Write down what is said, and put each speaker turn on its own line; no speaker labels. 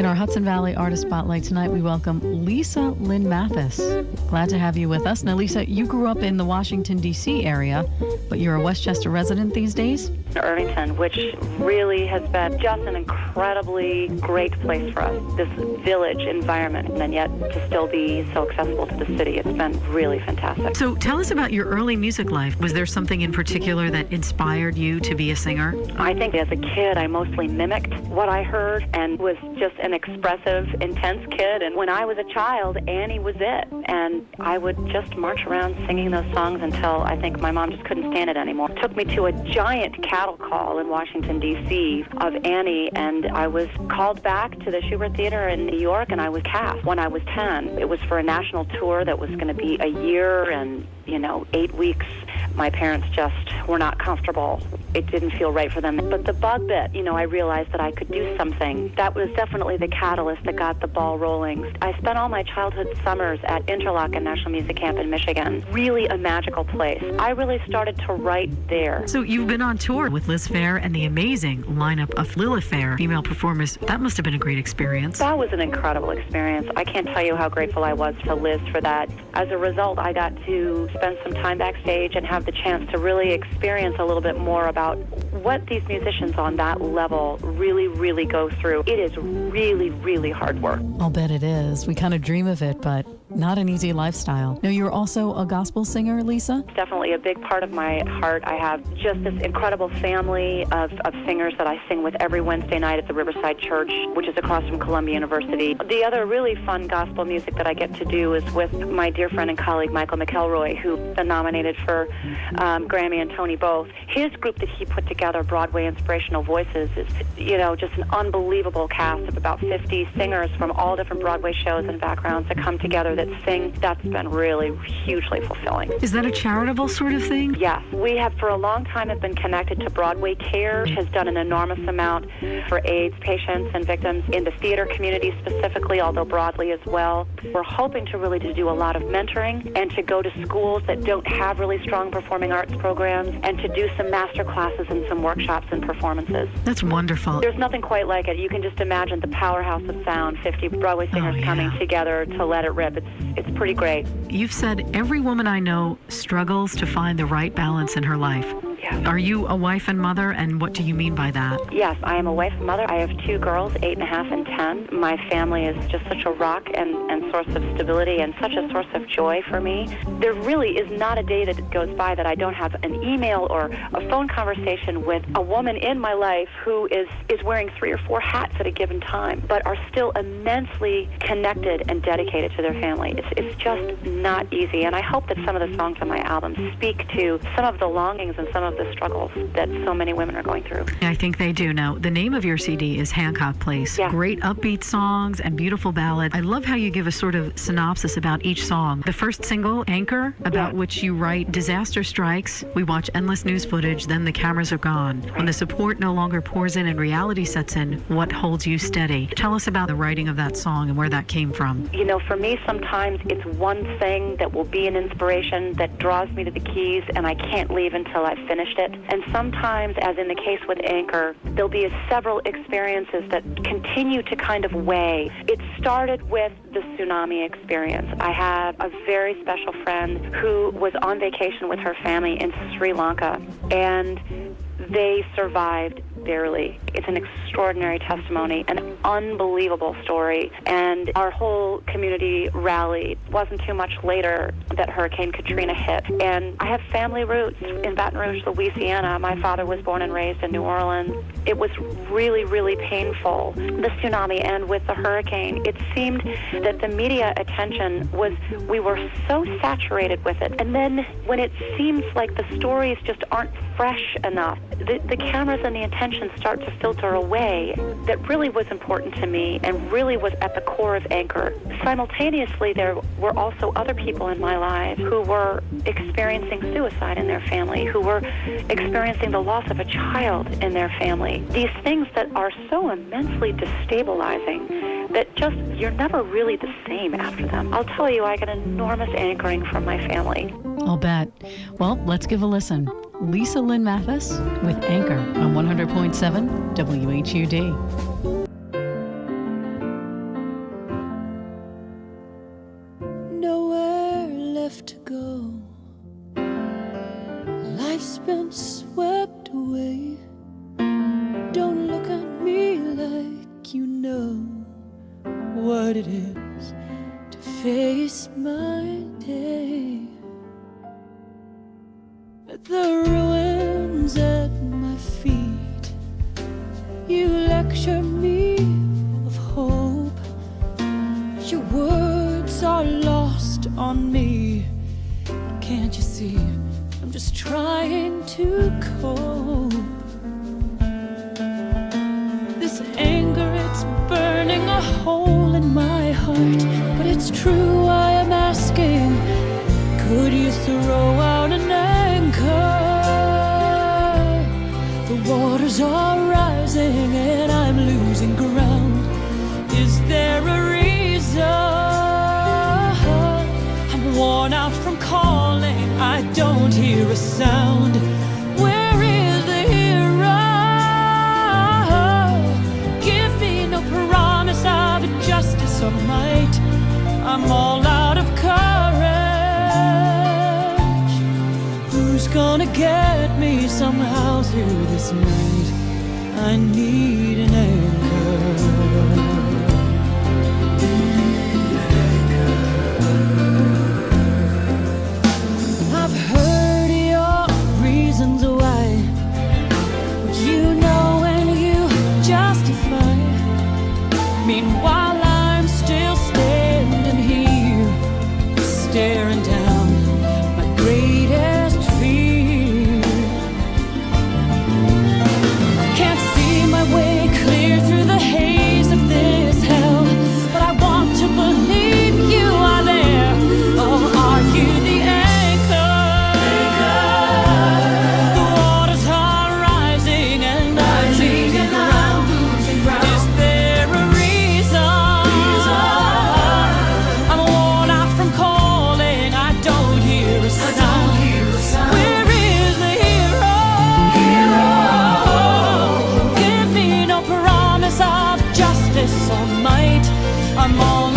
In our Hudson Valley Artist Spotlight tonight, we welcome Lynne Mathis. Glad to have you with us. Now, Lisa, you grew up in the Washington, D.C. area, but you're a Westchester resident these days?
Irvington, which really has been just an incredibly great place for us, this village environment, and yet to still be so accessible to the city. It's been really fantastic.
So tell us about your early music life. Was there something in particular that inspired you to be a singer?
I think as a kid, I mostly mimicked what I heard and was just an expressive, intense kid. And when I was a child, Annie was it. And I would just march around singing those songs until I think my mom just couldn't stand it anymore. It took me to a giant cattle call in Washington, D.C. of Annie, and I was called back to the Schubert Theater in New York, and I was cast when I was 10. It was for a national tour that was going to be a year and, 8 weeks. My parents just were not comfortable. It didn't feel right for them. But the bug bit, I realized that I could do something. That was definitely the catalyst that got the ball rolling. I spent all my childhood summers at Interlochen National Music Camp in Michigan. Really a magical place. I really started to write there.
So you've been on tour with Liz Phair and the amazing lineup of Lilith Fair female performers. That must have been a great experience.
That was an incredible experience. I can't tell you how grateful I was to Liz for that. As a result, I got to spend some time backstage and have the chance to really experience a little bit more about what these musicians on that level really, really go through. It is really, really hard work.
I'll bet it is. We kind of dream of it, but not an easy lifestyle. Now, you're also a gospel singer, Lisa?
It's definitely a big part of my heart. I have just this incredible family of singers that I sing with every Wednesday night at the Riverside Church, which is across from Columbia University. The other really fun gospel music that I get to do is with my dear friend and colleague, Michael McElroy, who's been nominated for Grammy and Tony both. His group that he put together, Broadway Inspirational Voices, is, just an unbelievable cast of about 50 singers from all different Broadway shows and backgrounds that come together that sing. That's been really hugely fulfilling.
Is that a charitable sort of thing?
Yes. We have for a long time have been connected to Broadway Care, which has done an enormous amount for AIDS patients and victims in the theater community specifically, although broadly as well. We're hoping to really to do a lot of mentoring and to go to schools that don't have really strong performing arts programs and to do some master classes and some workshops and performances.
That's wonderful.
There's nothing quite like it. You can just imagine the powerhouse of sound, 50 Broadway singers coming together to let it rip. It's pretty great.
You've said every woman I know struggles to find the right balance in her life.
Yes.
Are you a wife and mother, and what do you mean by that?
Yes, I am a wife and mother. I have 2 girls, 8.5 and 10. My family is just such a rock and source of stability and such a source of joy for me. There really is not a day that goes by that I don't have an email or a phone conversation with a woman in my life who is wearing 3 or 4 hats at a given time, but are still immensely connected and dedicated to their family. It's just not easy, and I hope that some of the songs on my album speak to some of the longings and some of the struggles that so many women are going through.
I think they do. Now, the name of your CD is Hancock Place.
Yeah.
Great upbeat songs and beautiful ballads. I love how you give a sort of synopsis about each song. The first single, Anchor, about which you write, disaster strikes, we watch endless news footage, then the cameras are gone. When the support no longer pours in and reality sets in, what holds you steady? Tell us about the writing of that song and where that came from.
For me, sometimes it's one thing that will be an inspiration that draws me to the keys, and I can't leave until I've finished it. And sometimes, as in the case with Anchor, there'll be several experiences that continue to kind of weigh. It started with the tsunami experience. I have a very special friend who was on vacation with her family in Sri Lanka, and they survived barely. It's an extraordinary testimony, an unbelievable story, and our whole community rallied. It wasn't too much later that Hurricane Katrina hit, and I have family roots in Baton Rouge, Louisiana. My father was born and raised in New Orleans. It was really, really painful, the tsunami, and with the hurricane, it seemed that the media attention we were so saturated with it, and then when it seems like the stories just aren't fresh enough, the cameras and the attention start to filter away that really was important to me and really was at the core of Anchor. Simultaneously, there were also other people in my life who were experiencing suicide in their family, who were experiencing the loss of a child in their family. These things that are so immensely destabilizing that just you're never really the same after them. I'll tell you, I get enormous anchoring from my family.
I'll bet. Well, let's give a listen. Lynne Mathis with Anchor on 100.7 WHUD.
been swept away. Don't look at me like you know what it is to face my day. At the ruins at my feet, you lecture me of hope. Your words are lost on me. Can't you see? I'm just trying to cope. This anger, it's burning a hole in my heart. But it's true, I am asking, could you throw out an anchor? The waters are rising and I'm losing ground. Is there a reason? I'm worn out from calling, I don't hear a sound. Where is the hero? Give me no promise of justice or might. I'm all out of courage. Who's gonna get me somehow through this night? I need an anchor. I've heard your reasons why, but you know and you justify. Meanwhile, I'm still standing here, staring down my greatest fear. Can't see my way clear through the haze of this hell, but I want to believe you are there. Oh, are you the anchor? The waters are rising and I'm losing ground. Is there a reason? I'm worn out from calling, I don't hear a sound. Where is the hero? Give me no promise of justice or might. I'm all